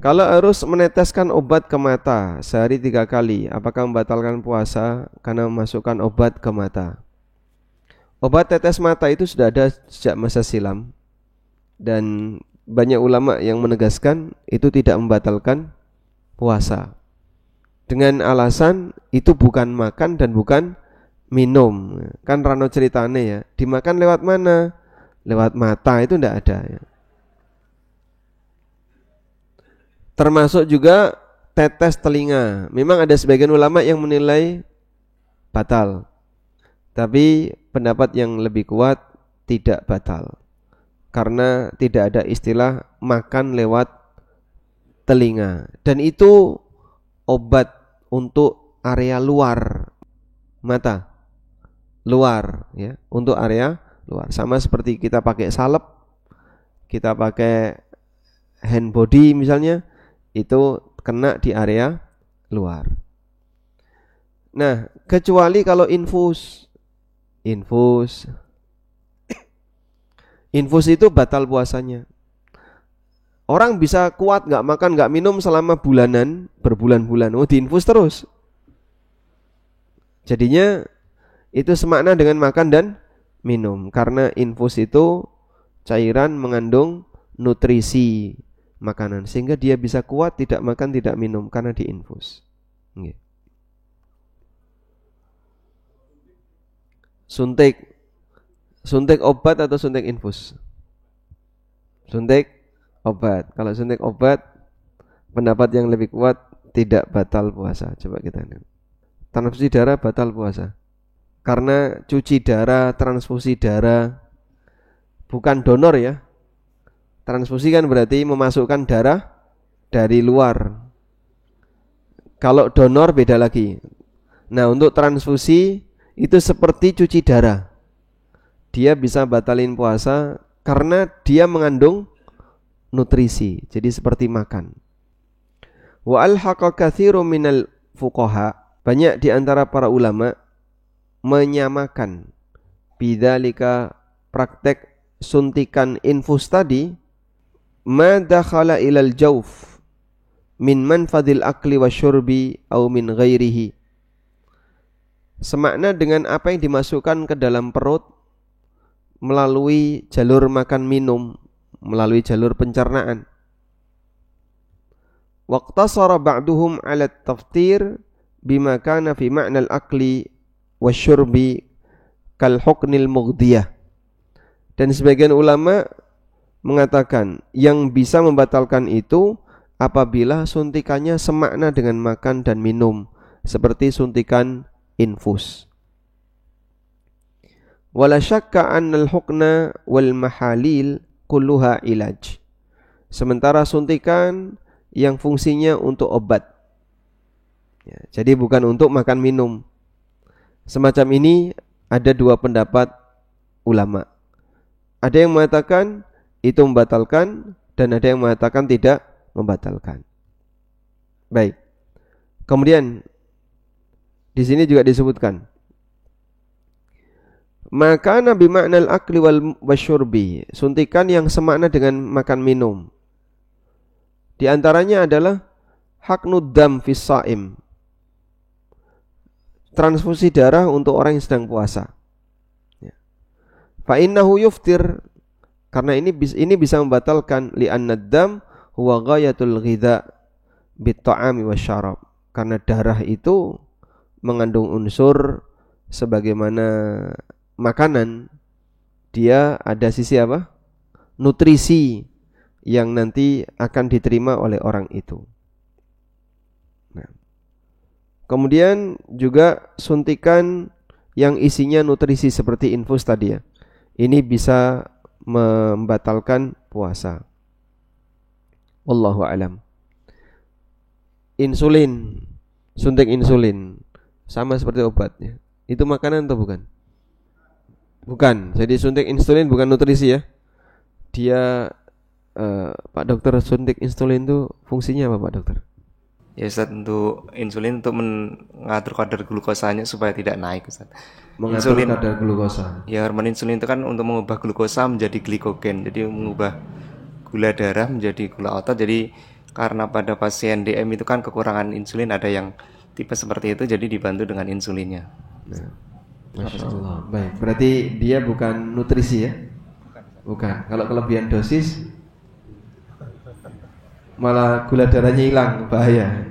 Kalau harus meneteskan obat ke mata sehari 3 kali, apakah membatalkan puasa karena memasukkan obat ke mata? Obat tetes mata itu sudah ada sejak masa silam, dan banyak ulama yang menegaskan itu tidak membatalkan puasa, dengan alasan itu bukan makan dan bukan minum. Kan rano ceritane ya, dimakan lewat mana? Lewat mata, itu tidak ada ya. Termasuk juga tetes telinga. Memang ada sebagian ulama yang menilai batal, tapi pendapat yang lebih kuat tidak batal, karena tidak ada istilah makan lewat telinga. Dan itu obat untuk area luar mata, luar ya, untuk area luar. Sama seperti kita pakai salep, kita pakai hand body misalnya, itu kena di area luar. Nah, kecuali kalau infus itu batal puasanya. Orang bisa kuat nggak makan nggak minum selama bulanan, berbulan-bulan, diinfus terus. Jadinya itu semakna dengan makan dan minum, karena infus itu cairan mengandung nutrisi makanan, sehingga dia bisa kuat tidak makan tidak minum karena diinfus. Suntik obat atau suntik infus? Suntik obat. Kalau suntik obat, pendapat yang lebih kuat tidak batal puasa. Coba kita lihat. Transfusi darah batal puasa, karena cuci darah, transfusi darah, bukan donor ya. Transfusi kan berarti memasukkan darah dari luar. Kalau donor beda lagi. Nah, untuk transfusi itu seperti cuci darah. Dia bisa batalin puasa karena dia mengandung nutrisi. Jadi seperti makan. Wa alhaqa katsirun minal fuqaha, banyak di antara para ulama menyamakan bidzalika, praktek suntikan infus tadi, ma dakhala ilal jauf min manfadil akli wasyurbi au min ghairihi, semakna dengan apa yang dimasukkan ke dalam perut melalui jalur makan minum, melalui jalur pencernaan. Waqtasara ba'duhum 'ala at-taftir bima kana fi ma'nal akli wasyurbi kal huknil mughdiyah. Dan sebagian ulama mengatakan yang bisa membatalkan itu apabila suntikannya semakna dengan makan dan minum, seperti suntikan infus. Wala syakka annal hukna wal mahalil kulluha ilaj. Sementara suntikan yang fungsinya untuk obat ya, jadi bukan untuk makan minum. Semacam ini ada dua pendapat ulama. Ada yang mengatakan itu membatalkan, dan ada yang mengatakan tidak membatalkan. Baik. Kemudian di sini juga disebutkan maka nabi ma'nal akli wal wasyurbi, suntikan yang semakna dengan makan minum. Di antaranya adalah haknud dam fis shaim, transfusi darah untuk orang yang sedang puasa. Fa innahu yuftir, karena ini bisa membatalkan, li'anna dam huwa ghayatul ghidha bit ta'ami wasyarab, karena darah itu mengandung unsur sebagaimana makanan, dia ada sisi apa? Nutrisi yang nanti akan diterima oleh orang itu. Nah, kemudian juga suntikan yang isinya nutrisi seperti infus tadi ya, ini bisa membatalkan puasa. Wallahu alam. Insulin, suntik insulin sama seperti obatnya. Itu makanan atau bukan? Bukan. Jadi suntik insulin bukan nutrisi ya. Dia Pak dokter, suntik insulin itu fungsinya apa Pak dokter? Ya Ustaz, untuk insulin untuk mengatur kadar glukosanya supaya tidak naik Ustaz. Mengatur Insulin, kadar glukosa. ya hormon insulin itu kan untuk mengubah glukosa menjadi glikogen, jadi mengubah gula darah menjadi gula otot. Jadi karena pada pasien DM itu kan kekurangan insulin, ada yang tipe seperti itu, jadi dibantu dengan insulinnya. Nah, Masya Allah. Baik, berarti dia bukan nutrisi ya? Bukan. Kalau kelebihan dosis malah gula darahnya hilang, bahaya.